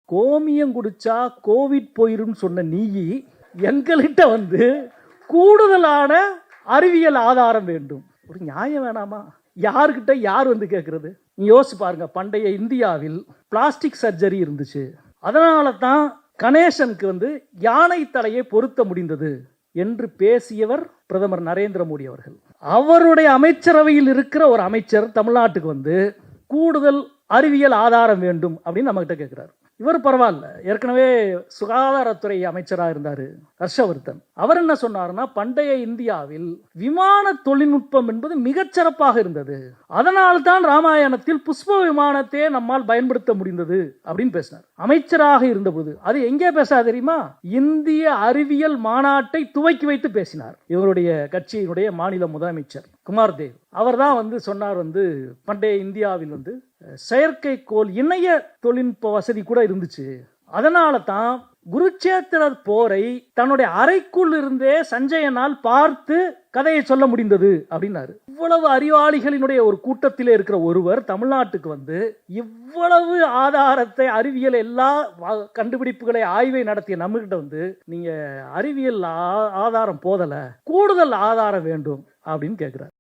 கோமியம் குடிச்சா கோவிட் போயிரும் சொன்ன நீ எங்கள்கிட்ட வந்து கூடுதலான அறிவியல் ஆதாரம் வேண்டும். ஒரு நியாயம் வேணாமா? யாருக்கிட்ட யார் வந்து கேட்கறது? நீ யோசிச்சு பாருங்க. பண்டைய இந்தியாவில் பிளாஸ்டிக் சர்ஜரி இருந்துச்சு. அதனால தான் கணேசனுக்கு வந்து யானை தலையை பொருத்த முடிந்தது என்று பேசியவர் பிரதமர் நரேந்திர மோடி அவர்கள். அவருடைய அமைச்சரவையில் இருக்கிற ஒரு அமைச்சர் தமிழ்நாட்டுக்கு வந்து கூடுதல் அறிவியல் ஆதாரம் வேண்டும் அப்படின்னு நம்ம கிட்ட கேட்கிறார். இவர் பரவாயில்ல, ஏற்கனவே சுகாதாரத்துறை அமைச்சராக இருந்தார் ஹர்ஷவர்தன். அவர் என்ன சொன்னார்னா, பண்டைய இந்தியாவில் விமான தொழில்நுட்பம் என்பது மிகச்சிறப்பாக இருந்தது, அதனால்தான் ராமாயணத்தில் புஷ்ப விமானத்தை நம்மால் பயன்படுத்த முடிந்தது அப்படின்னு பேசினார். அமைச்சராக இருந்தபோது அது எங்கே பேச தெரியுமா? இந்திய அறிவியல் மாநாட்டை துவக்கி வைத்து பேசினார். இவருடைய கட்சியினுடைய மாநில முதலமைச்சர் குமார் தேவ் அவர் தான் வந்து சொன்னார், வந்து பண்டைய இந்தியாவில் வந்து செயற்கைக்கோள் இணைய தொழில்நுட்ப வசதி கூட இருந்துச்சு, அதனால தான் குருச்சேத்திர போரை தன்னுடைய அறைக்குள் இருந்தே சஞ்சயனால் பார்த்து கதையை சொல்ல முடிந்தது அப்படின்னாரு. இவ்வளவு அறிவாளிகளினுடைய ஒரு கூட்டத்திலே இருக்கிற ஒருவர் தமிழ்நாட்டுக்கு வந்து இவ்வளவு ஆதாரத்தை, அறிவியல் எல்லா கண்டுபிடிப்புகளை ஆய்வை நடத்திய நம்மகிட்ட வந்து நீங்க அறிவியல் ஆதாரம் போதல, கூடுதல் ஆதாரம் வேண்டும் அப்படின்னு கேட்கிறார்.